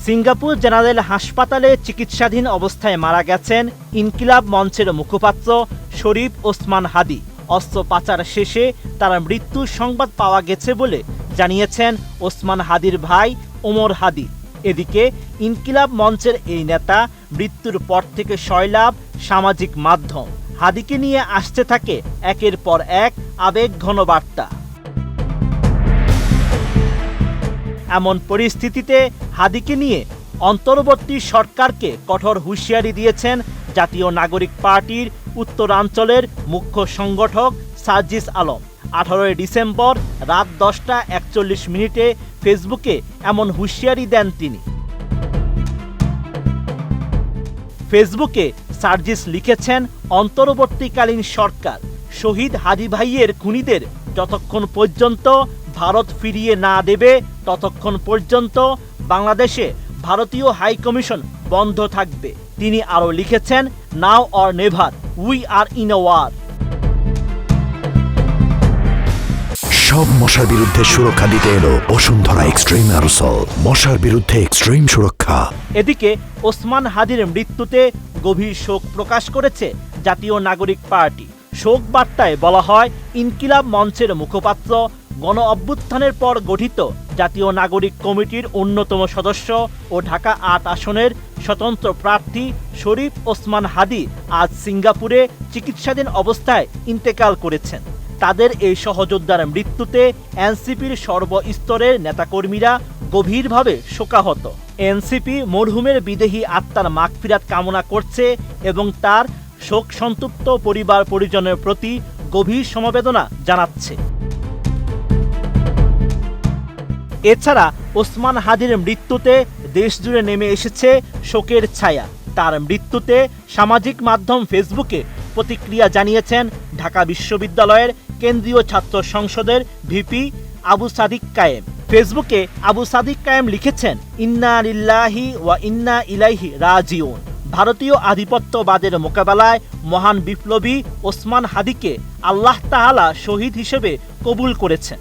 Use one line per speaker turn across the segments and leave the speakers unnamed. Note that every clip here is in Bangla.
সিঙ্গাপুর জেনারেল হাসপাতালে চিকিৎসাধীন অবস্থায় মারা গেছেন ইনকিলাব মঞ্চের মুখপাত্র শরীফ ওসমান হাদী। অস্ত্র পাচার শেষে তার মৃত্যুর সংবাদ পাওয়া গেছে বলে জানিয়েছেন ওসমান হাদীর ভাই ওমর হাদী। এদিকে ইনকিলাব মঞ্চের এই নেতা মৃত্যুর পর থেকে সয়লাব সামাজিক মাধ্যম। হাদীকে নিয়ে আসতে থাকে একের পর এক আবেগঘন বার্তা। এমন পরিস্থিতিতে হাদীকে নিয়ে অন্তর্বর্তী সরকারকে কঠোর হুঁশিয়ারি দিয়েছেন জাতীয় নাগরিক পার্টির উত্তরাঞ্চলের মুখ্য সংগঠক সার্জিস আলম। 18 ডিসেম্বর রাত 10টা 41 ফেসবুকে এমন হুঁশিয়ারি দেন তিনি। ফেসবুকে সার্জিস লিখেছেন, অন্তর্বর্তীকালীন সরকার শহীদ হাদী ভাইয়ের খুনিদের যতক্ষণ পর্যন্ত ভারত ফিরিয়ে না দেবে ততক্ষণ পর্যন্ত বাংলাদেশে ভারতীয় হাই কমিশন বন্ধ থাকবে। তিনি আরও লিখেছেন, now or never, we are in a war.
সব মশার বিরুদ্ধে সুরক্ষা দিতে এলো বসুন্ধরা এক্সট্রিম অ্যারোসল, মশার বিরুদ্ধে এক্সট্রিম সুরক্ষা।
এদিকে ওসমান হাদীর মৃত্যুতে গভীর শোক প্রকাশ করেছে জাতীয় নাগরিক পার্টি। শোক বার্তায় বলা হয়, ইনকিলাব মঞ্চের মুখপাত্র, গণ অভ্যুত্থানের পর গঠিত জাতীয় নাগরিক কমিটির অন্যতম সদস্য ও ঢাকা ৮ আসনের স্বতন্ত্র প্রার্থী শরীফ ওসমান হাদী আজ সিঙ্গাপুরে চিকিৎসাধীন অবস্থায় ইন্তেকাল করেছেন। তাদের এই সহযোদ্ধার মৃত্যুতে এনসিপির সর্বস্তরের নেতাকর্মীরা গভীরভাবে শোকাহত। এনসিপি মরহুমের বিদেহী আত্মার মাগফিরাত কামনা করছে এবং তার শোক সন্তপ্ত পরিবার পরিজনের প্রতি গভীর সমবেদনা জানাচ্ছে। এছাড়া ওসমান হাদীর মৃত্যুতে দেশজুড়ে নেমে এসেছে শোকের ছায়া। তার মৃত্যুতে সামাজিক মাধ্যম ফেসবুকে প্রতিক্রিয়া জানিয়েছেন ঢাকা বিশ্ববিদ্যালয়ের কেন্দ্রীয় ছাত্র সংসদের ভিপি আবু সাদিক কায়েম। ফেসবুকে আবু সাদিক কায়েম লিখেছেন, ইন্না লিল্লাহি ওয়া ইন্না ইলাইহি রাজিউন। ভারতীয় আধিপত্যবাদের মোকাবেলায় মহান বিপ্লবী ওসমান হাদীকে আল্লাহ তাআলা শহীদ হিসেবে কবুল করেছেন।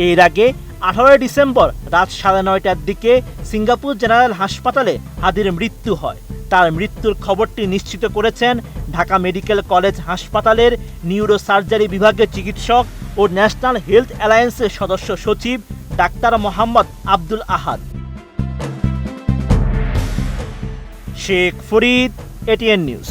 এর আগে 18 ডিসেম্বর রাত 9:30টার দিকে সিঙ্গাপুর জেনারেল হাসপাতালে হাদীর মৃত্যু হয়। তার মৃত্যুর খবরটি নিশ্চিত করেছেন ঢাকা মেডিকেল কলেজ হাসপাতালের নিউরোসার্জারি বিভাগের চিকিৎসক ও ন্যাশনাল হেলথ অ্যালায়েন্সের সদস্য সচিব ডাক্তার মোহাম্মদ আব্দুল আহাদ। Sheikh Farid, ATN news.